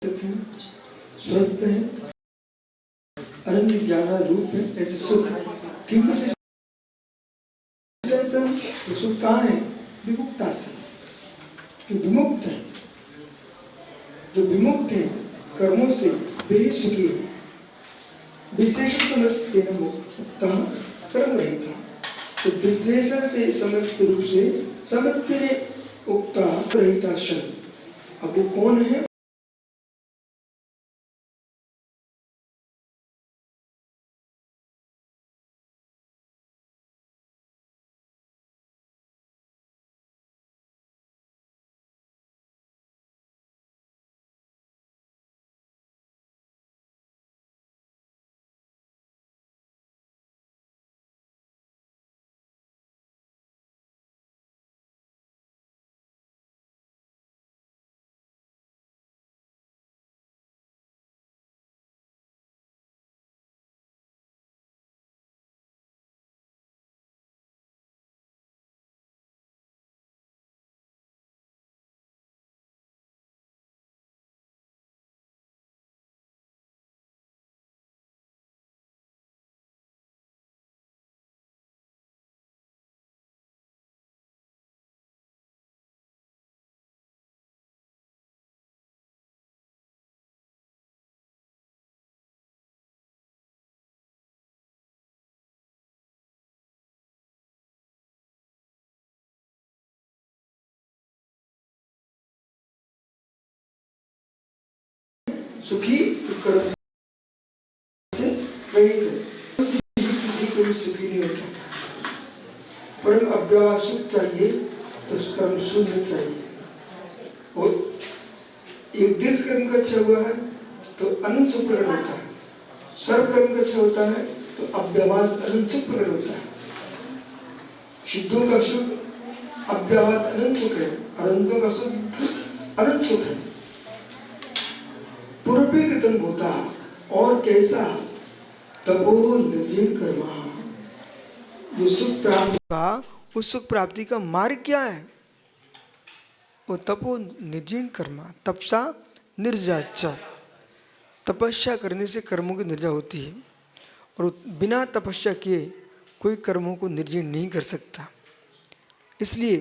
हैं, स्वस्थ हैं, अनंत ज्ञान रूप है, ऐसे सुख किम से तो सुख कहाँ है? विमुक्ता से। जो विमुक्त है, जो विमुक्त है कर्मों से, वे सुखी है। विशेषण समस्त मुक्त कर्म रहित था, तो विशेषण से समस्त रूप से समत्य उक्ता रहिता शन। अब वो कौन है? सुखी कर्म से रहित है। कोई सुखी नहीं होता। परम अव्यवहार चाहिए तो कर्म शून्य चाहिए। और एक देश कर्म का अच्छा हुआ है तो अनंत सुख प्रकट होता है। सर्व कर्म का अच्छा होता है तो अव्यवहार अनंत सुख प्रकट होता है। शुद्धों का सुख अव्यवहार अनंत सुख है, अनंतों का सुख अनंत सुख है। पूर्वगतम होता और कैसा तपो निर्जीव कर्मा। जो सुख प्राप्ति का, उस सुख प्राप्ति का मार्ग क्या है? वो तपो निर्जीव कर्मा, तपसा निर्जाच। तपस्या करने से कर्मों की निर्जा होती है और बिना तपस्या किए कोई कर्मों को निर्जीर्ण नहीं कर सकता। इसलिए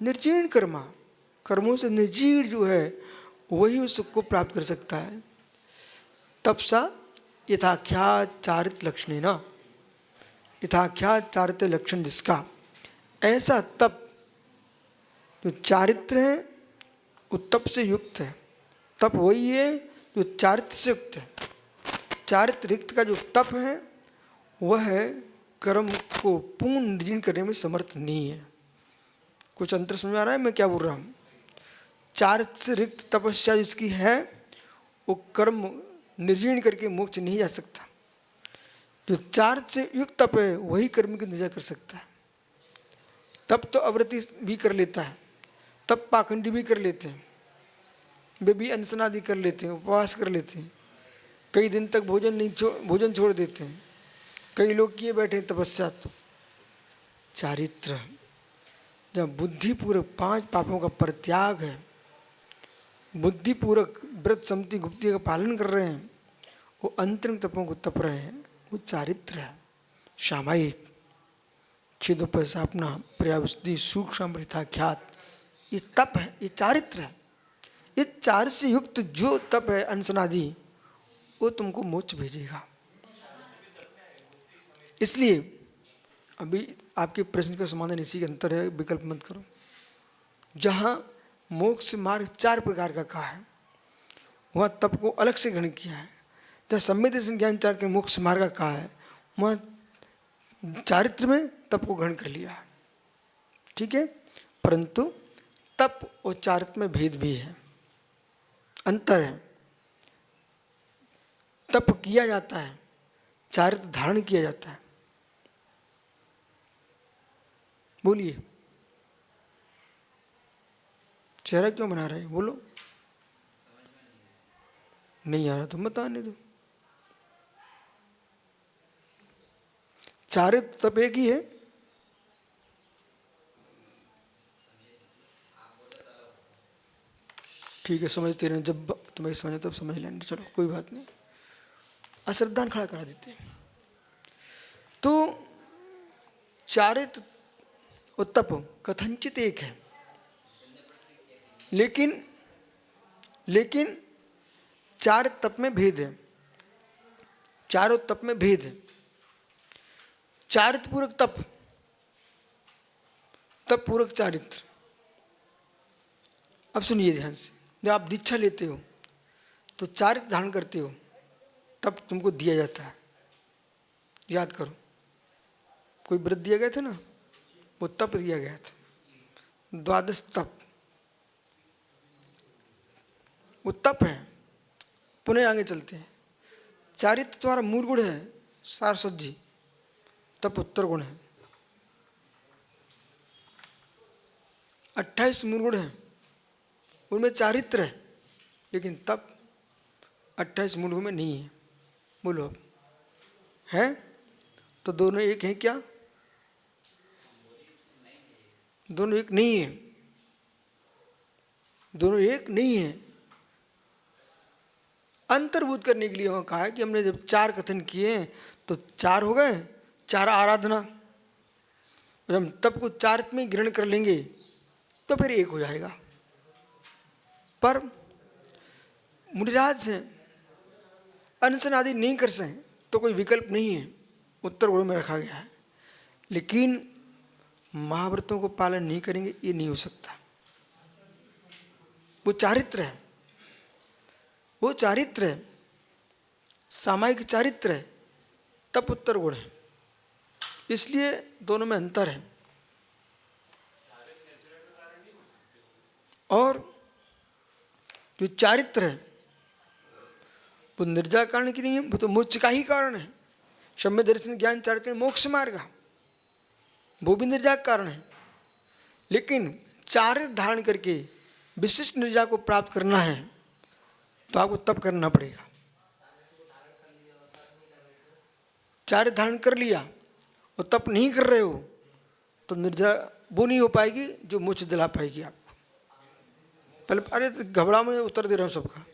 निर्जीर्ण कर्मा, कर्मों से निर्जीर्ण जो है वही उस सुख को प्राप्त कर सकता है। तपसा यथाख्यात चारित्र लक्षण ना, यथाख्यात चारित्र लक्षण जिसका, ऐसा तप जो चारित्र है वो तप से युक्त है। तप वही है जो चारित्र से युक्त है। चारित्र युक्त का जो तप है वह कर्म को पूर्ण निर्जीर्ण करने में समर्थ नहीं है। कुछ अंतर समझ आ रहा है मैं क्या बोल रहा हूँ? चारित्र से रिक्त तपस्या जिसकी है वो कर्म निर्जीर्ण करके मोक्ष नहीं जा सकता। जो चारित्र से युक्त तप है वही कर्म की निर्जा कर सकता है। तप तो अवृत्ति भी कर लेता है, तप पाखंडी भी कर लेते हैं, वे भी अनशनादि कर लेते हैं, उपवास कर लेते हैं, कई दिन तक भोजन छोड़ देते हैं। कई लोग किए बैठे तपस्या। तो चारित्र जब बुद्धिपूर्वक 5 पापों का परित्याग है, बुद्धिपूर्वक व्रत समति गुप्ति का पालन कर रहे हैं, वो अंतरंग तपों को तप रहे हैं, वो चारित्र है। सामायिक क्षिदोपसापना पर्यावृत्ति सूक्ष्म ख्यात, ये तप है, ये चारित्र है। ये चारित्र से युक्त जो तप है अनशनादि, वो तुमको मोक्ष भेजेगा। इसलिए अभी आपके प्रश्न का समाधान इसी के अंतर है, विकल्प मत करो। जहाँ मोक्ष मार्ग 4 प्रकार का कहा है वहाँ तप को अलग से ग्रहण किया है। जहाँ सम्यक दर्शन ज्ञान 4 के मोक्ष मार्ग का कहा है वहाँ चारित्र में तप को ग्रहण कर लिया है। ठीक है, परंतु तप और चारित्र में भेद भी है, अंतर है। तप किया जाता है, चारित्र धारण किया जाता है। बोलिए, चेहरा क्यों बना रहे? बोलो। नहीं आ रहा तो मत आने दो। चारित्र तप एक ही है। ठीक है, समझते रहे। जब तुम्हें समझ तो समझ लेना, चलो कोई बात नहीं। अश्रद्धान खड़ा करा देते हैं। तो चारित्र और तप कथनचित एक है, लेकिन चार तप में भेद है, चारों तप में भेद है। चारित्र पूर्वक तप, तप पूर्वक चारित्र। अब सुनिए ध्यान से, जब आप दीक्षा लेते हो तो चारित्र धारण करते हो, तब तुमको दिया जाता है। याद करो, कोई व्रत दिया गया था ना, वो तप दिया गया था, द्वादश तप, वो तप है। पुनः आगे चलते हैं। चारित्र तुम्हारा मूल गुण है, सारसज्जी, तप उत्तर गुण है। 28 मूल गुण है, उनमें चारित्र है, लेकिन तप 28 मूल गुण में नहीं है। बोलो अब है तो दोनों एक हैं क्या? दोनों एक नहीं है, दोनों एक नहीं है। अंतर्भूत करने के लिए वहां कहा है कि हमने जब चार कथन किए तो चार हो गए, चार आराधना। जब हम तप को चार में ग्रहण कर लेंगे तो फिर एक हो जाएगा। पर मुनिराज हैं, अनशन आदि नहीं कर सकें तो कोई विकल्प नहीं है, उत्तर गुण में रखा गया है। लेकिन महाव्रतों को पालन नहीं करेंगे, ये नहीं हो सकता। वो चारित्र है, वो चारित्र है, सामायिक चारित्र है, तप उत्तर गुण है, इसलिए दोनों में अंतर है। और जो चारित्र है वो निर्जा कारण की नहीं है, वो तो मोक्ष का ही कारण है। सम्यक दर्शन ज्ञान चारित्र मोक्ष मार्ग, वो भी निर्जा कारण है। लेकिन चारित्र धारण करके विशिष्ट निर्जा को प्राप्त करना है तो आपको तप करना पड़ेगा। चारित्र धारण कर लिया और तप नहीं कर रहे हो तो निर्जा वो नहीं हो पाएगी जो मोक्ष दिला पाएगी आपको। पहले अरे घबरा में उत्तर दे रहा हूँ सबका।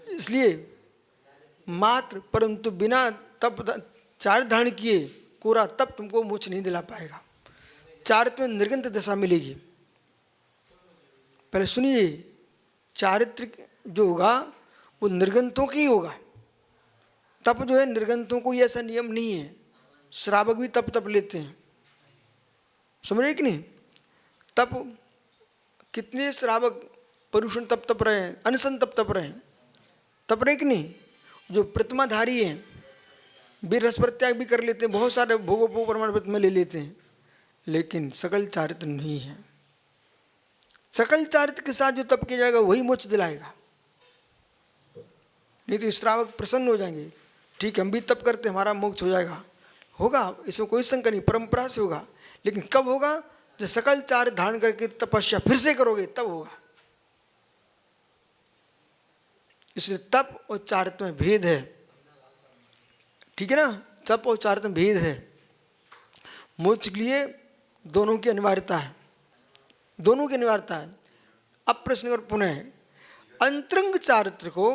इसलिए मात्र परंतु बिना तप चारित्र धारण किए कोरा तप तुमको मोक्ष नहीं दिला पाएगा। चारित्र में निर्गंत दशा मिलेगी। पहले सुनिए, चारित्र जो होगा वो निर्गंतों की होगा। तप जो है निर्गंतों को, ऐसा नियम नहीं है। श्रावक भी तप लेते हैं, समझ रहे कि नहीं? तप कितने श्रावक परुषण तप रहे हैं, अनशन तप रहे हैं, तप रहे कि नहीं? जो प्रतिमाधारी हैं वे रस परित्याग भी कर लेते हैं, बहुत सारे भोगोपभोग प्रमाण व्रत में ले लेते हैं, लेकिन सकल चारित्र नहीं है। सकल चारित्र के साथ जो तप किया जाएगा वही मोक्ष दिलाएगा। नहीं तो श्रावक प्रसन्न हो जाएंगे, ठीक है हम भी तप करते हमारा मोक्ष हो जाएगा, होगा, इसमें कोई शंका नहीं, परंपरा से होगा। लेकिन कब होगा? जब सकल चारित्र धारण करके तपस्या फिर से करोगे तब होगा। इसलिए तप और चारित्र में भेद है, ठीक है ना? तप और चारित्र में भेद है। मोक्ष के लिए दोनों की अनिवार्यता है, दोनों की अनिवार्यता है। अब प्रश्न और पुनः अंतरंग चारित्र को,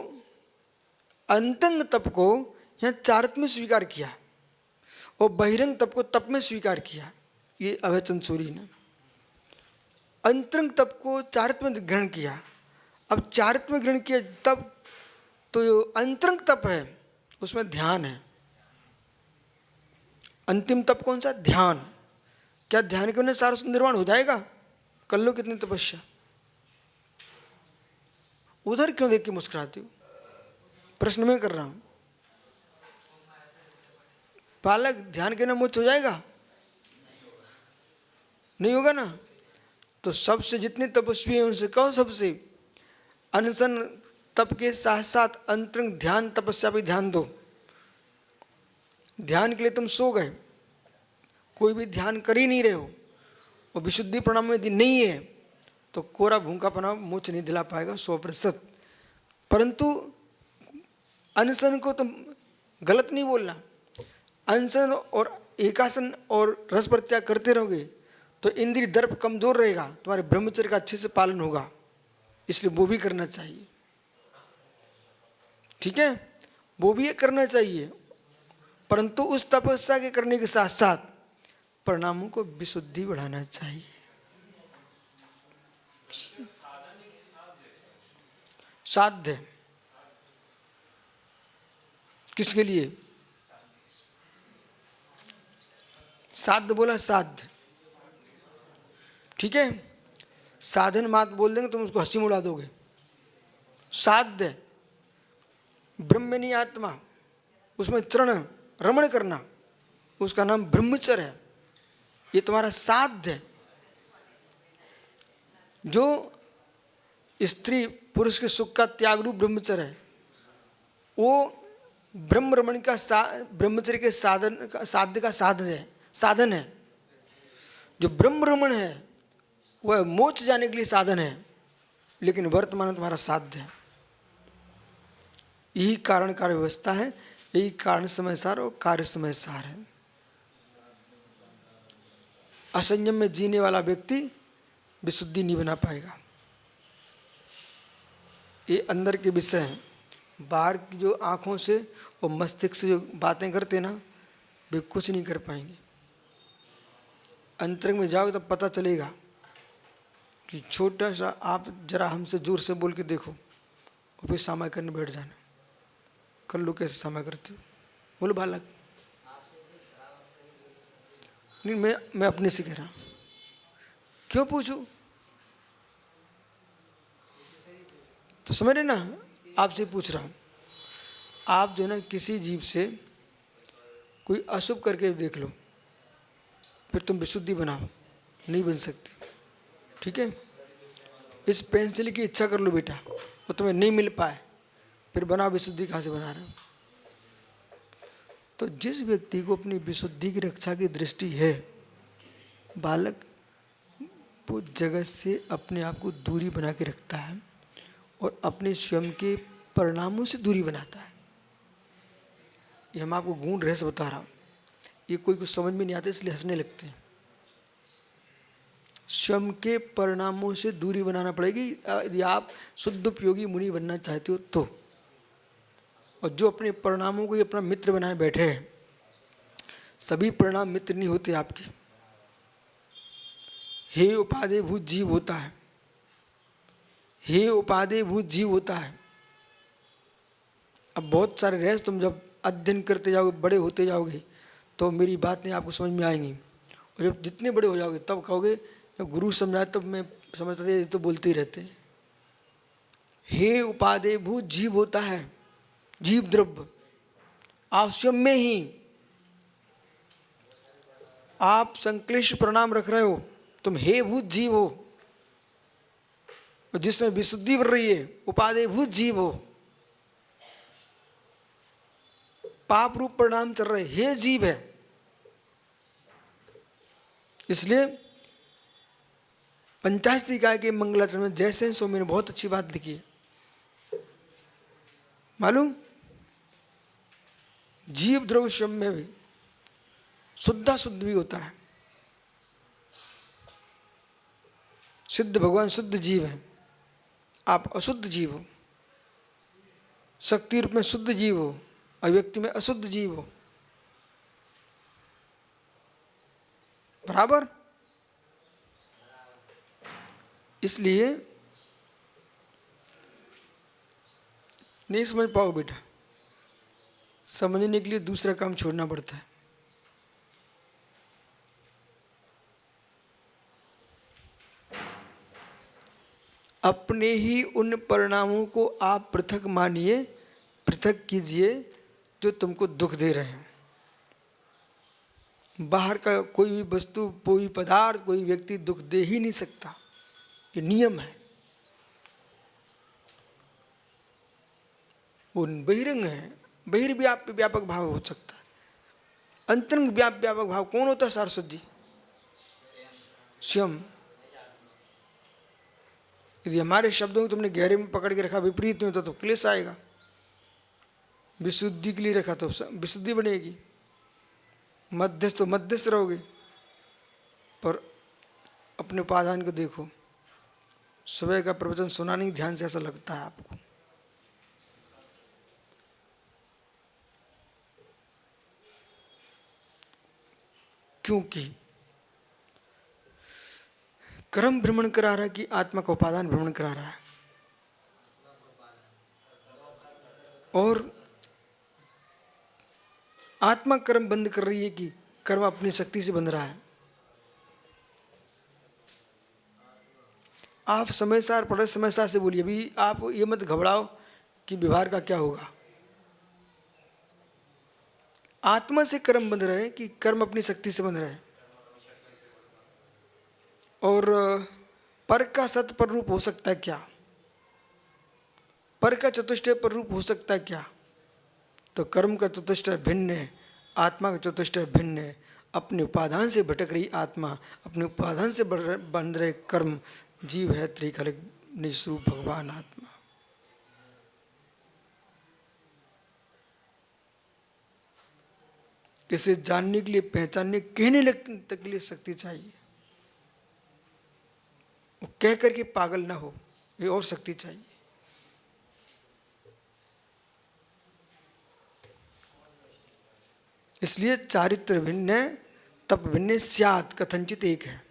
अंतरंग तप को यहाँ चारित्र में स्वीकार किया और बहिरंग तप को तप में स्वीकार किया। ये अभय चंद सूरी ने अंतरंग तप को चारित्र में ग्रहण किया। अब चारित्र में ग्रहण किया तब तो जो अंतरंग तप है उसमें ध्यान है। अंतिम तप कौन सा? ध्यान। क्या ध्यान के उन्हें सारा निर्वाण हो जाएगा? कर लो कितनी तपस्या। उधर क्यों देख के मुस्कुराते हो? प्रश्न में कर रहा हूं। बालक ध्यान के ना मोक्ष हो जाएगा? नहीं होगा ना। तो सबसे जितने तपस्वी हैं उनसे कहो, सबसे अनशन तप के साथ साथ अंतरंग ध्यान तपस्या पे ध्यान दो। ध्यान के लिए तुम सो गए, कोई भी ध्यान कर ही नहीं रहे हो और विशुद्धि प्रणाम में यदि नहीं है तो कोरा भूखा प्रणाम मोक्ष नहीं दिला पाएगा 100%। परंतु अनशन को तुम गलत नहीं बोलना। अनशन और एकासन और रस परित्याग करते रहोगे तो इंद्रिय दर्प कमजोर रहेगा, तुम्हारे ब्रह्मचर्य का अच्छे से पालन होगा, इसलिए वो भी करना चाहिए। ठीक है, वो भी ये करना चाहिए, परंतु उस तपस्या के करने के साथ साथ परिणामों को विशुद्धि बढ़ाना चाहिए। साध्य किसके लिए? साध्य बोला, साध्य, ठीक है। साधन मात बोल देंगे तुम उसको हंसी में उड़ा दोगे। साध्य ब्रह्म नहीं आत्मा, उसमें चरण रमण करना, उसका नाम ब्रह्मचर्य है। ये तुम्हारा साध्य है। जो स्त्री पुरुष के सुख का त्याग रूप ब्रह्मचर्य है, वो ब्रह्म रमण का ब्रह्मचर्य के साध्य का साधन है। जो ब्रह्म रमण है वह मोक्ष जाने के लिए साधन है, लेकिन वर्तमान में तुम्हारा साध्य है। यही कारण कार्य व्यवस्था है, यही कारण समय सार और कार्य समय सार है। असंयम में जीने वाला व्यक्ति विशुद्धि नहीं बना पाएगा। ये अंदर के विषय हैं। बाहर की जो आँखों से और मस्तिष्क से जो बातें करते ना, वे कुछ नहीं कर पाएंगे। अंतरंग में जाओगे तब पता चलेगा कि छोटा सा, आप जरा हमसे जोर से बोल के देखो और फिर समय करने बैठ जाना। कर लो कैसे समय करते हो, बोलो बालक। नहीं, मैं अपने से कह रहा हूँ। क्यों पूछूं? तो समझ रहे ना, आपसे पूछ रहा हूँ। आप जो ना किसी जीव से कोई अशुभ करके देख लो, फिर तुम विशुद्धि बनाओ, नहीं बन सकती, ठीक है। इस पेंसिल की इच्छा कर लो बेटा, वो तुम्हें नहीं मिल पाए, फिर बनाओ, विशुद्धि कहाँ से बना रहे हो? तो जिस व्यक्ति को अपनी विशुद्धि की रक्षा की दृष्टि है, बालक, वो जगत से अपने आप को दूरी बना के रखता है और अपने स्वयं के परिणामों से दूरी बनाता है। ये हम आपको गूढ़ रहस्य बता रहा हूँ। ये कोई कुछ समझ में नहीं आता इसलिए हंसने लगते हैं। स्वयं के परिणामों से दूरी बनाना पड़ेगी यदि आप शुद्ध उपयोगी मुनि बनना चाहते हो तो। और जो अपने परिणामों को ही अपना मित्र बनाए बैठे हैं, सभी परिणाम मित्र नहीं होते आपके। हे उपादेयभूत जीव होता है, हे उपादेयभूत जीव होता है। अब बहुत सारे रहस्य तुम जब अध्ययन करते जाओगे, बड़े होते जाओगे, तो मेरी बातें आपको समझ में आएंगी। और जब जितने बड़े हो जाओगे तब कहोगे जब गुरु समझाए तब मैं समझता था, तो बोलते ही रहते हैं। हे उपादेयभूत जीव होता है, जीव द्रव्य आप स्वयं में ही। आप संक्लिष्ट परिणाम रख रहे हो, तुम हे भूत जीव हो, जिसमें विशुद्धि बढ़ रही है, उपादेयभूत जीव हो। पाप रूप परिणाम चल रहे, हे जीव है। इसलिए पंचाशती काय के मंगलाचरण में जैसे स्वामी ने बहुत अच्छी बात लिखी है, मालूम? जीव द्रव्य स्वयं में भी शुद्धाशुद्ध भी होता है। सिद्ध भगवान शुद्ध जीव है, आप अशुद्ध जीव हो। शक्ति रूप में शुद्ध जीव हो, अव्यक्ति में अशुद्ध जीव हो, बराबर। इसलिए नहीं समझ पाओ बेटा, समझने के लिए दूसरा काम छोड़ना पड़ता है। अपने ही उन परिणामों को आप पृथक मानिए, पृथक कीजिए जो तुमको दुख दे रहे हैं। बाहर का कोई भी वस्तु, कोई पदार्थ, कोई व्यक्ति दुख दे ही नहीं सकता, ये नियम है। वो बहिरंग है, बहिर्व्यापक भाव हो सकता है। अंतरंग व्यापक भाव कौन होता है? सारस्वत जी स्वयं। यदि हमारे शब्दों को तुमने गहरे में पकड़ के रखा, विपरीत नहीं होता तो क्लेश आएगा। विशुद्धि के लिए रखा तो विशुद्धि बनेगी, मध्यस्थ तो मध्यस्थ रहोगे। पर अपने उपादान को देखो, सुबह का प्रवचन सुना नहीं ध्यान से, ऐसा लगता है आपको। क्योंकि कर्म भ्रमण करा रहा है कि आत्मा का उपादान भ्रमण करा रहा है। और आत्मा कर्म बंद कर रही है कि कर्म अपनी शक्ति से बंध रहा है। आप समयसार पढ़े, समयसार से बोलिए। अभी आप ये मत घबराओ कि व्यवहार का क्या होगा। आत्मा से कर्म बंध रहे कि कर्म अपनी शक्ति से बंध रहे। और पर का सत पर रूप हो सकता है क्या? पर का चतुष्टय पर रूप हो सकता है क्या? तो कर्म का चतुष्टय भिन्न है, आत्मा का चतुष्टय भिन्न है। अपने उपादान से भटक रही आत्मा, अपने उपादान से बंध रहे कर्म, जीव है त्रिकालिक निजस्वरूप भगवान आत्मा। इसे जानने के लिए, पहचानने, कहने लगने तक के लिए शक्ति चाहिए। वो कह करके पागल ना हो, ये और शक्ति चाहिए। इसलिए चारित्र भिन्न तप भिन्न स्यात् कथंचित एक है।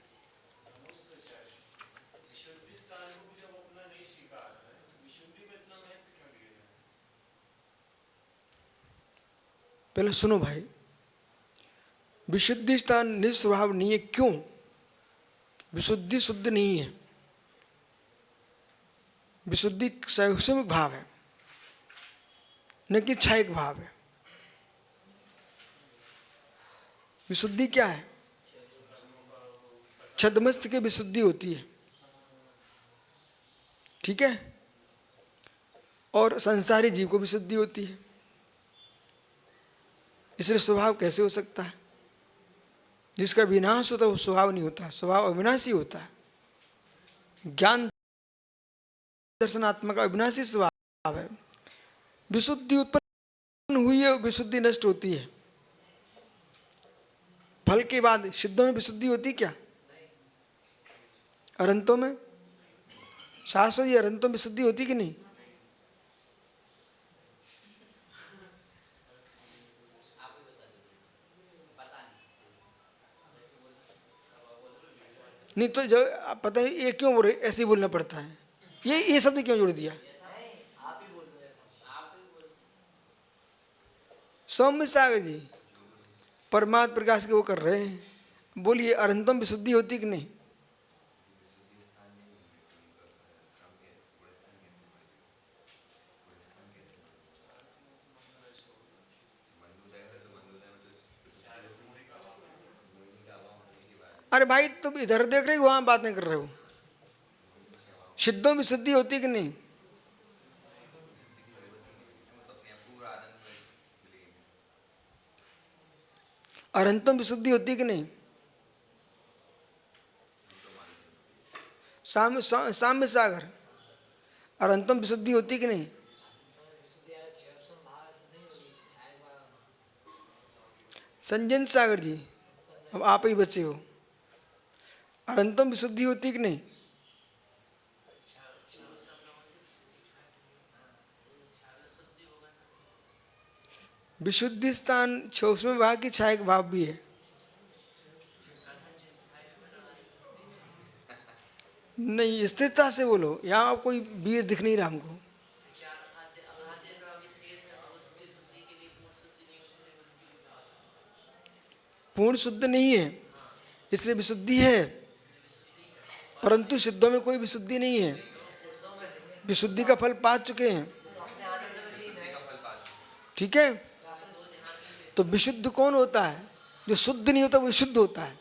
पहले सुनो भाई, विशुद्धि स्थान निस्वभाव नहीं है। क्यों? विशुद्धि शुद्ध नहीं है। विशुद्धि स्वयं भाव है, न कि क्षयिक भाव है। विशुद्धि क्या है? छद्मस्त की विशुद्धि होती है, ठीक है? और संसारी जीव को विशुद्धि होती है। इसलिए स्वभाव कैसे हो सकता है? जिसका विनाश होता है वो स्वभाव नहीं होता, स्वभाव अविनाशी होता है। ज्ञान दर्शनात्मक अविनाशी स्वभाव है। विशुद्धि उत्पन्न हुई है, विशुद्धि नष्ट होती है। फल के बाद सिद्धों में विशुद्धि होती क्या? अरंतों में, शाश्वत अरंतों में विशुद्धि होती कि नहीं? नहीं तो जो पता है ये क्यों बोल रहे, ऐसे ही बोलना पड़ता है। ये शब्द क्यों जोड़ दिया? सौम्य सागर जी परमात्म प्रकाश के वो कर रहे हैं। बोलिए, अरंतों में विशुद्धि होती कि नहीं? अरे भाई तुम इधर देख रहे हो, वहां बात नहीं कर रहे हो। सिद्धों में विशुद्धि होती कि नहीं? अरंतों में विशुद्धि होती कि नहीं? साम्य सागर अरंतों में विशुद्धि होती कि नहीं? संजन सागर जी, अब आप ही बचे हो। अरंतों में विशुद्धि होती कि नहीं? विशुद्धि स्थान सूक्ष्म भाव की छायक भाव भी है। नहीं, स्थिरता से बोलो। यहाँ कोई वीर दिख नहीं रहा हमको। पूर्ण शुद्ध नहीं है इसलिए विशुद्धि है, परंतु सिद्धों में कोई विशुद्धि नहीं है। विशुद्धि का फल पा चुके हैं, ठीक है? तो विशुद्ध कौन होता है? जो शुद्ध नहीं होता वो विशुद्ध होता है।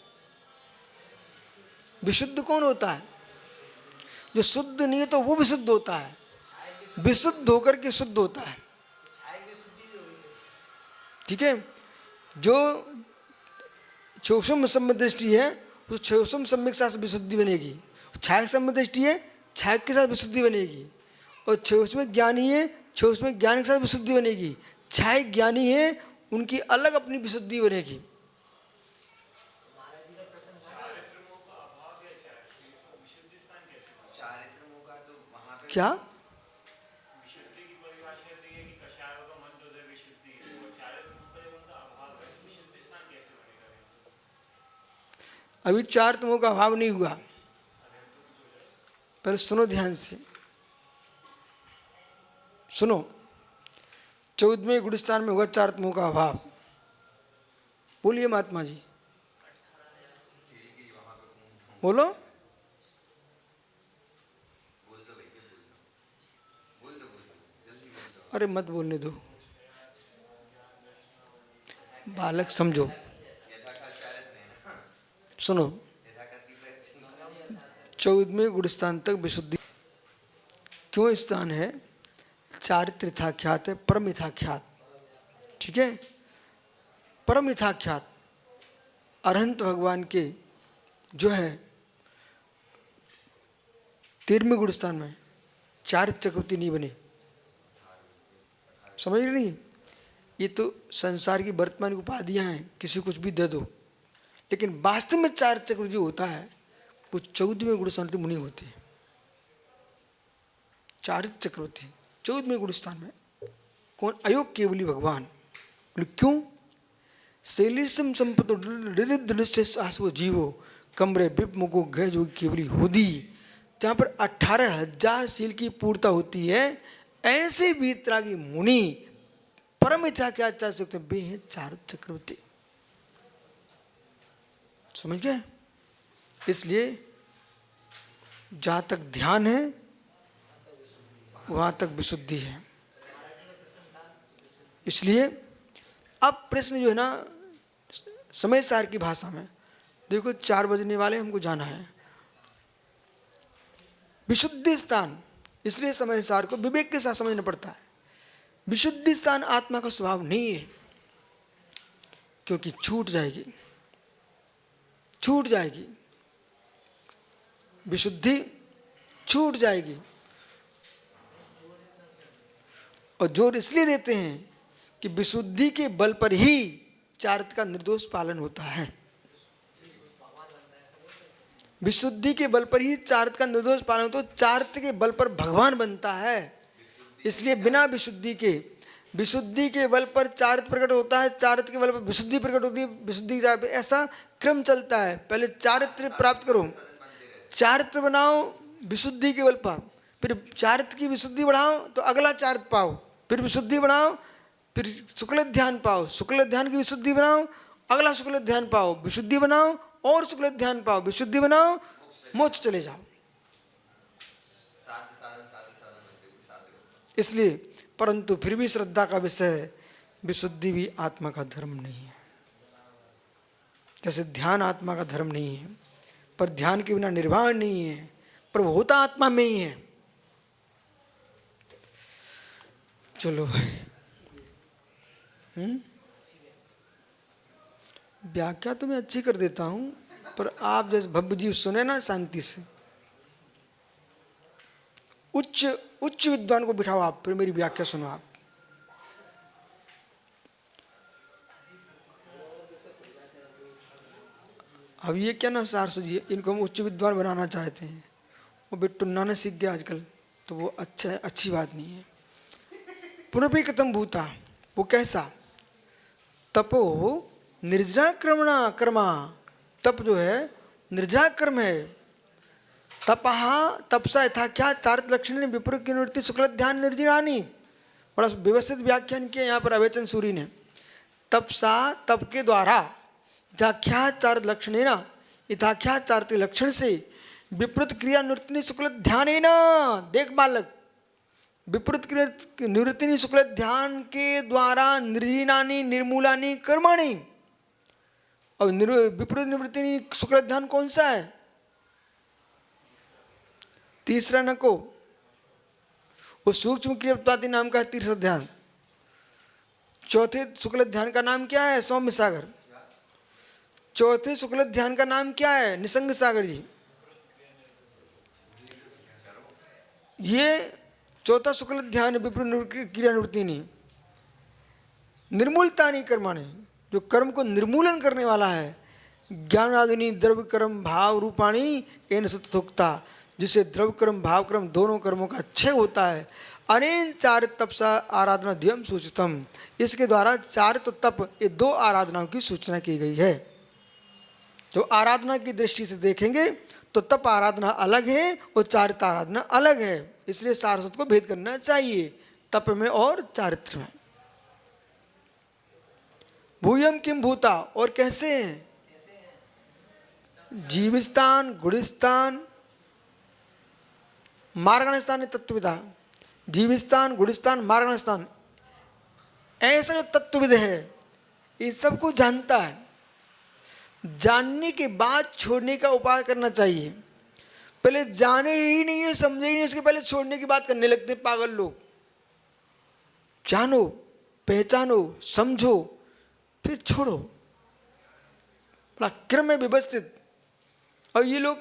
विशुद्ध कौन होता है? जो शुद्ध नहीं है तो वो विशुद्ध होता है। विशुद्ध होकर के शुद्ध होता है, ठीक है? जो सूक्ष्म सम्यक दृष्टि है उस सूक्ष्म सम्यक के साथ विशुद्धि बनेगी। छायक सम्यक दृष्टि है, छायक के साथ विशुद्धि बनेगी। और सूक्ष्म ज्ञानी है, सूक्ष्म ज्ञान के साथ विशुद्धि बनेगी। छायक ज्ञानी है, उनकी अलग अपनी विशुद्धि बनेगी। क्या? अभी चार तमों का अभाव नहीं हुआ। पहले सुनो ध्यान से, सुनो। 14वें गुणस्थान में हुआ चार तमों का अभाव। बोलिए महात्मा जी, बोलो। अरे मत बोलने दो, बालक समझो। सुनो, 14वें गुणस्थान तक विशुद्धि क्यों स्थान है? चारित्र यथाख्यात है, परम यथाख्यात। ठीक है, परम यथाख्यात अरहंत भगवान के जो है 13वें गुणस्थान में चारित्र चक्रवर्ती नहीं बने। समझ रहे नहीं? ये तो संसार की वर्तमान उपाधियां हैं, किसी कुछ भी दे दो, लेकिन वास्तव में चारित्र चक्रवर्ती जो होता है वो 14वें गुणस्थान मुनि होते हैं। चारित्र चक्रवर्ती 14वें गुणस्थान में कौन? अयोग केवली भगवान। क्यों? शैलेशम संपतो वो जीवो कमरे विप मुको गए जो केवली होदी। जहाँ पर 18,000 शील की पूर्ता होती है, ऐसे वीतरागी मुनि परम क्या चाह सकते हैं? वे हैं चारित्र चक्रवर्ती। समझ गए? इसलिए जहाँ तक ध्यान है वहाँ तक विशुद्धि है। इसलिए अब प्रश्न जो है ना, समय सार की भाषा में देखो, 4 बजने वाले, हमको जाना है विशुद्धि स्थान। इसलिए समय सार को विवेक के साथ समझना पड़ता है। विशुद्धि स्थान आत्मा का स्वभाव नहीं है, क्योंकि छूट जाएगी, छूट जाएगी, विशुद्धि छूट जाएगी। और जोर इसलिए देते हैं कि विशुद्धि के बल पर ही चारित्र का निर्दोष पालन होता है। विशुद्धि के बल पर ही चारित्र का निर्दोष पालन होता है। तो चारित्र के बल पर भगवान बनता है। इसलिए बिना विशुद्धि के बल पर चारित्र प्रकट होता है, चारित्र के बल पर विशुद्धि प्रकट होती है, विशुद्धि ऐसा क्रम चलता है। पहले चारित्र प्राप्त करो, चारित्र बनाओ विशुद्धि के बल पर, फिर चारित्र की विशुद्धि बढ़ाओ तो अगला चारित्र पाओ, फिर विशुद्धि बनाओ, फिर शुक्ल ध्यान पाओ, शुक्ल ध्यान की विशुद्धि बनाओ, अगला शुक्ल ध्यान पाओ, विशुद्धि बनाओ और शुक्ल ध्यान पाओ, विशुद्धि बनाओ, मोक्ष चले जाओ। इसलिए परंतु फिर भी श्रद्धा का विषय, विशुद्धि भी आत्मा का धर्म नहीं है। जैसे ध्यान आत्मा का धर्म नहीं है, पर ध्यान के बिना निर्वाण नहीं है, पर वो होता आत्मा में ही है। चलो भाई, व्याख्या तो मैं अच्छी कर देता हूं, पर आप जैसे भव्य जी सुने ना शांति से, उच्च विद्वान को बिठाओ आप, फिर मेरी व्याख्या सुनो आप। अब ये क्या ना सारसु जी, इनको हम उच्च विद्वान बनाना चाहते हैं, वो बिट्टुन्ना ने सीख गया आजकल, तो वो अच्छा है, अच्छी बात नहीं है। पुनः कथम भूता, वो कैसा? तपो निर्जरा क्रमणा कर्मा, तप जो है निर्जरा कर्म है। तपहा तपसा यथा क्या चारित्र लक्षण विपरीत की निवृत्ति शुक्ल ध्यान निर्जरानी। बड़ा व्यवस्थित व्याख्यान किया यहाँ पर अवेचन सूरी ने। तपसा तप के द्वारा, यथाख्या चारित्र लक्षण है ना, यथाख्या चारित्र लक्षण से विपरीत क्रिया निवृत्ति शुक्ल ध्यान है ना। देख बालक, विपरीत निवृत्ति शुक्ल ध्यान के द्वारा निर्जीनानी निर्मूलानी कर्माणी। अब विपरीत निवृत्ति शुक्ल ध्यान कौन सा है? तीसरा नको, वो सूक्ष्म क्रिया उत्पादि नाम का है तीसरा ध्यान। चौथे शुक्ल ध्यान का नाम क्या है? सौम्य सागर। चौथे शुक्ल ध्यान का नाम क्या है? निसंग सागर जी। ये चौथा शुक्ल ध्यान विपरीत क्रिया निवृत्ति नहीं, निर्मूलता नहीं कर्माणी, जो कर्म को निर्मूलन करने वाला है। ज्ञानादिनी द्रव्य कर्म भाव रूपाणी एन सतोक्ता, जिससे द्रव्य कर्म भाव कर्म दोनों कर्मों का क्षय होता है। अनेन चार तपसा आराधना ध्यम सूचितम, इसके द्वारा चार तो तप, ये 2 आराधनाओं की सूचना की गई है। जो आराधना की दृष्टि से देखेंगे तो तप आराधना अलग है और चारित्र आराधना अलग है। इसलिए सारस्वत को भेद करना चाहिए तप में और चारित्र में। भूयम किम भूता, और कैसे हैं? जीवस्थान, गुणस्थान, मार्गणस्थान तत्वविदा। जीवस्थान, गुणस्थान, मार्गणस्थान, ऐसा जो तत्वविद है इन सबको जानता है। जानने के बाद छोड़ने का उपाय करना चाहिए। पहले जाने ही नहीं है, समझे ही नहीं, इसके पहले छोड़ने की बात करने लगते हैं पागल लोग। जानो, पहचानो, समझो, फिर छोड़ो। बड़ा क्रम है व्यवस्थित। और ये लोग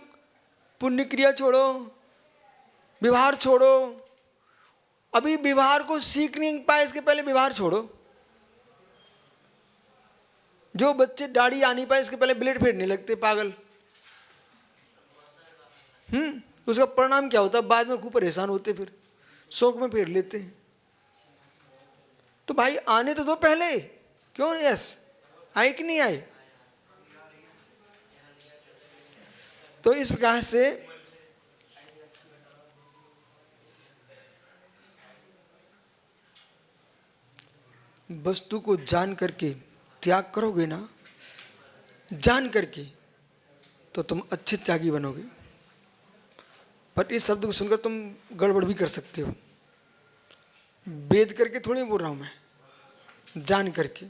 पुण्य क्रिया छोड़ो, व्यवहार छोड़ो। अभी व्यवहार को सीख नहीं पाए, इसके पहले व्यवहार छोड़ो। जो बच्चे दाढ़ी आ नहीं पाए इसके पहले ब्लेड फेरने लगते पागल। उसका परिणाम क्या होता है? बाद में खूब परेशान होते, फिर शौक में फेर लेते हैं। तो भाई आने तो दो पहले, क्यों? यस, आए कि नहीं आए? तो इस प्रकार से वस्तु को जान करके त्याग करोगे ना, जान करके, तो तुम अच्छे त्यागी बनोगे। पर इस शब्द को सुनकर तुम गड़बड़ भी कर सकते हो। वेद करके थोड़ी बोल रहा हूं मैं, जान करके।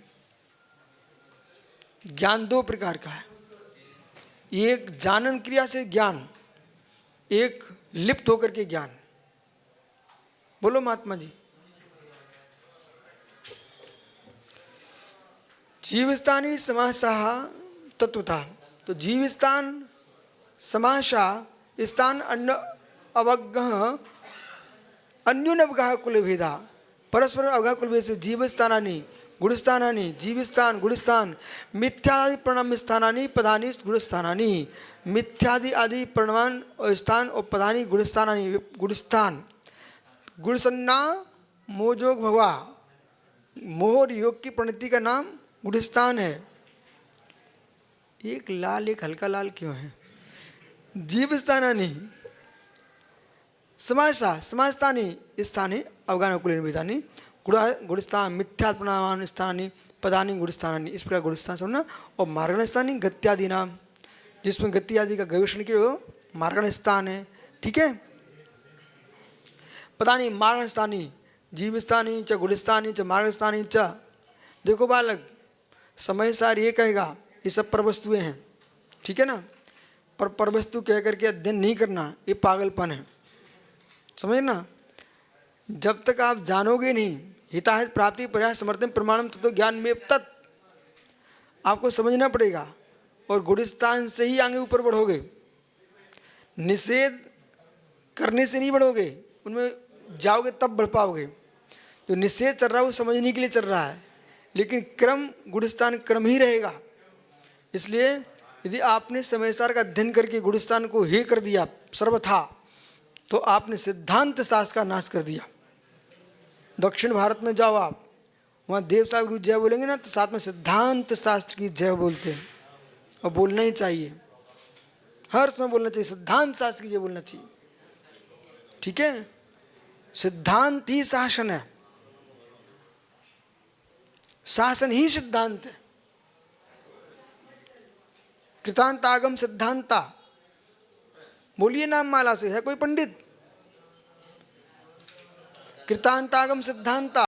ज्ञान दो प्रकार का है, एक जानन क्रिया से ज्ञान, एक लिप्त होकर के ज्ञान। बोलो महात्मा जी। जीवस्थानी समासाह तत्वतः, तो जीवस्थान समासाह स्थान अन्य अवगह अन्योनवगाह कुल भेदा परस्पर अवगाह कुल भेद से जीवस्थानानि गुणस्थानानि, जीवस्थान गुणस्थान, मिथ्यादि प्रणम स्थानानि पदानि गुणस्थानानि। मिथ्यादि आदि प्रणमान और स्थान और पदानि गुणस्थानानि। गुणस्थान गुणसन्ना मोजोग भगवा, मोह योग की प्रणति का नाम गुणस्थान है। एक लाल एक हल्का लाल क्यों है? जीवस्थानानि समासा समास्थानी स्थाने अवगान कुल भेदानी गुणस्थान मिथ्या प्रणामान स्थानी पदानी गुणस्थानी। इस प्रकार गुणस्थान समझना। और मार्गण स्थानी गत्यादि नाम, जिसमें गति आदि का गवेषण किया वो मार्गण स्थान है। ठीक है। पदानी मार्गण स्थानी जीवस्थानी च गुणस्थानी च मार्गण स्थानी च। देखो बालक, समय सार ये कहेगा ये सब परवस्तुएं हैं, ठीक है ना, पर परवस्तु कह करके अध्ययन नहीं करना, ये पागलपन है, समझना। जब तक आप जानोगे नहीं हिताहित प्राप्ति प्रयास समर्थन प्रमाणम तत्व ज्ञान में तत्, आपको समझना पड़ेगा। और गुणस्थान से ही आगे ऊपर बढ़ोगे, निषेध करने से नहीं बढ़ोगे, उनमें जाओगे तब बढ़ पाओगे। जो निषेध चल रहा है वो समझने के लिए चल रहा है, लेकिन क्रम गुणस्थान क्रम ही रहेगा। इसलिए यदि आपने समयसार का अध्ययन करके गुणस्थान को हे कर दिया सर्वथा, तो आपने सिद्धांत शास्त्र का नाश कर दिया। दक्षिण भारत में जाओ आप, वहाँ देव साहब गुरु जय बोलेंगे ना, तो साथ में सिद्धांत शास्त्र की जय बोलते हैं। और बोलना ही चाहिए, हर समय बोलना चाहिए, सिद्धांत शास्त्र की जय बोलना चाहिए। ठीक है। सिद्धांत ही शासन है, शासन ही सिद्धांत है। कृतांतागम सिद्धांता, बोलिए नाम माला से, है कोई पंडित? कृतांतागम सिद्धांता।